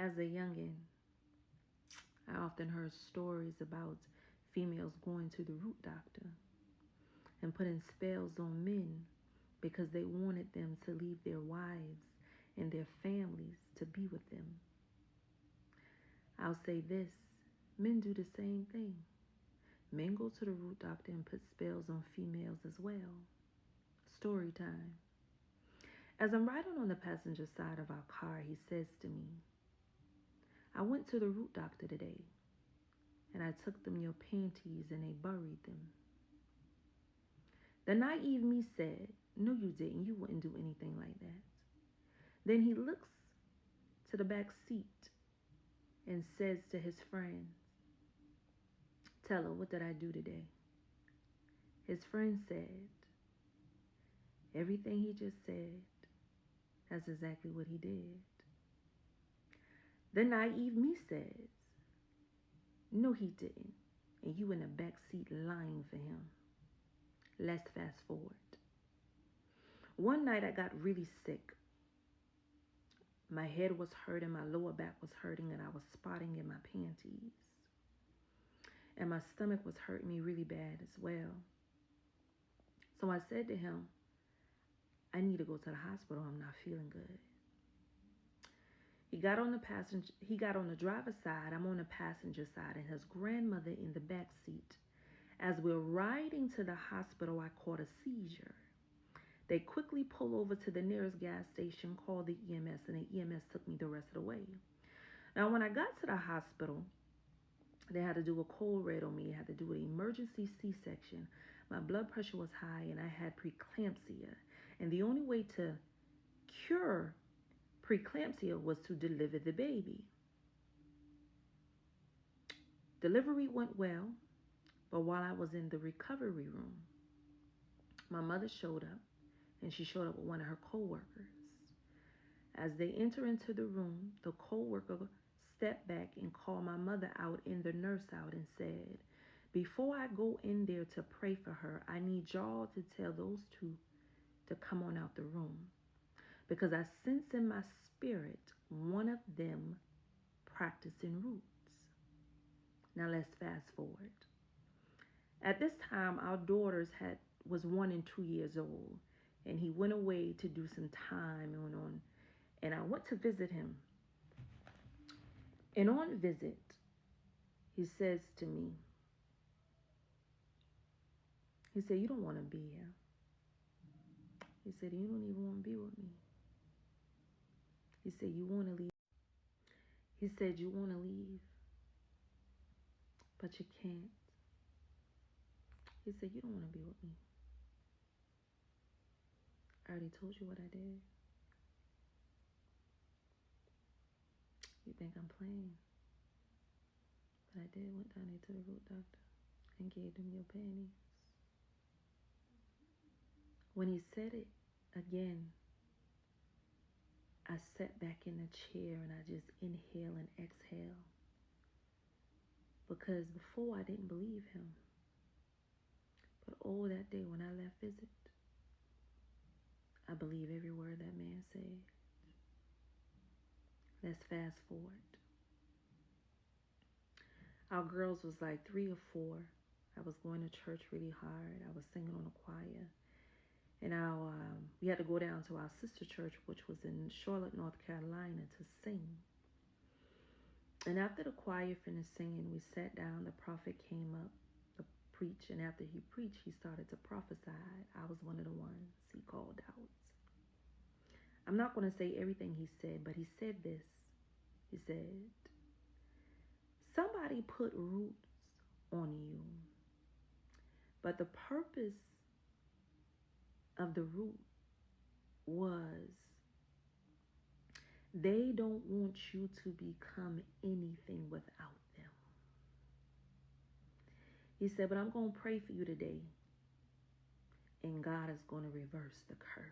As a youngin', I often heard stories about females going to the root doctor and putting spells on men because they wanted them to leave their wives and their families to be with them. I'll say this, men do the same thing. Men go to the root doctor and put spells on females as well. Story time. As I'm riding on the passenger side of our car, he says to me, I went to the root doctor today, and I took them your panties and they buried them. The naive me said, no, you didn't. You wouldn't do anything like that. Then he looks to the back seat and says to his friend, tell her, what did I do today? His friend said, everything he just said, that's exactly what he did. The naive me says, no, he didn't. And you in the back seat lying for him. Let's fast forward. One night I got really sick. My head was hurting, my lower back was hurting, and I was spotting in my panties. And my stomach was hurting me really bad as well. So I said to him, I need to go to the hospital. I'm not feeling good. He got on the driver's side. I'm on the passenger side, and his grandmother in the back seat. As we're riding to the hospital, I caught a seizure. They quickly pull over to the nearest gas station, called the EMS, and the EMS took me the rest of the way. Now, when I got to the hospital, they had to do a cold red on me. They had to do an emergency C-section. My blood pressure was high, and I had preeclampsia. And the only way to cure preeclampsia was to deliver the baby. Delivery went well, but while I was in the recovery room, my mother showed up, and she showed up with one of her co-workers. As they enter into the room, the co-worker stepped back and called my mother out and the nurse out and said, before I go in there to pray for her, I need y'all to tell those two to come on out the room, because I sense in my spirit one of them practicing roots. Now let's fast forward. At this time, our daughters was 1 and 2 years old, and he went away to do some time and I went to visit him. And on visit, he says to me, he said, you don't want to be here. He said, you don't even want to be with me. He said, you want to leave. He said, you want to leave, but you can't. He said, you don't want to be with me. I already told you what I did. You think I'm playing? But I did went down there to the root doctor and gave them your panties. When he said it again, I sat back in the chair and I just inhale and exhale. Because before I didn't believe him. But all that day when I left visit, I believe every word that man said. Let's fast forward. Our girls was like 3 or 4. I was going to church really hard. I was singing on a choir. And we had to go down to our sister church, which was in Charlotte, North Carolina, to sing. And after the choir finished singing, we sat down. The prophet came up to preach. And after he preached, he started to prophesy. I was one of the ones he called out. I'm not going to say everything he said, but he said this. He said, somebody put roots on you, but the purpose of the root was they don't want you to become anything without them. He said, but I'm going to pray for you today, and God is going to reverse the curse.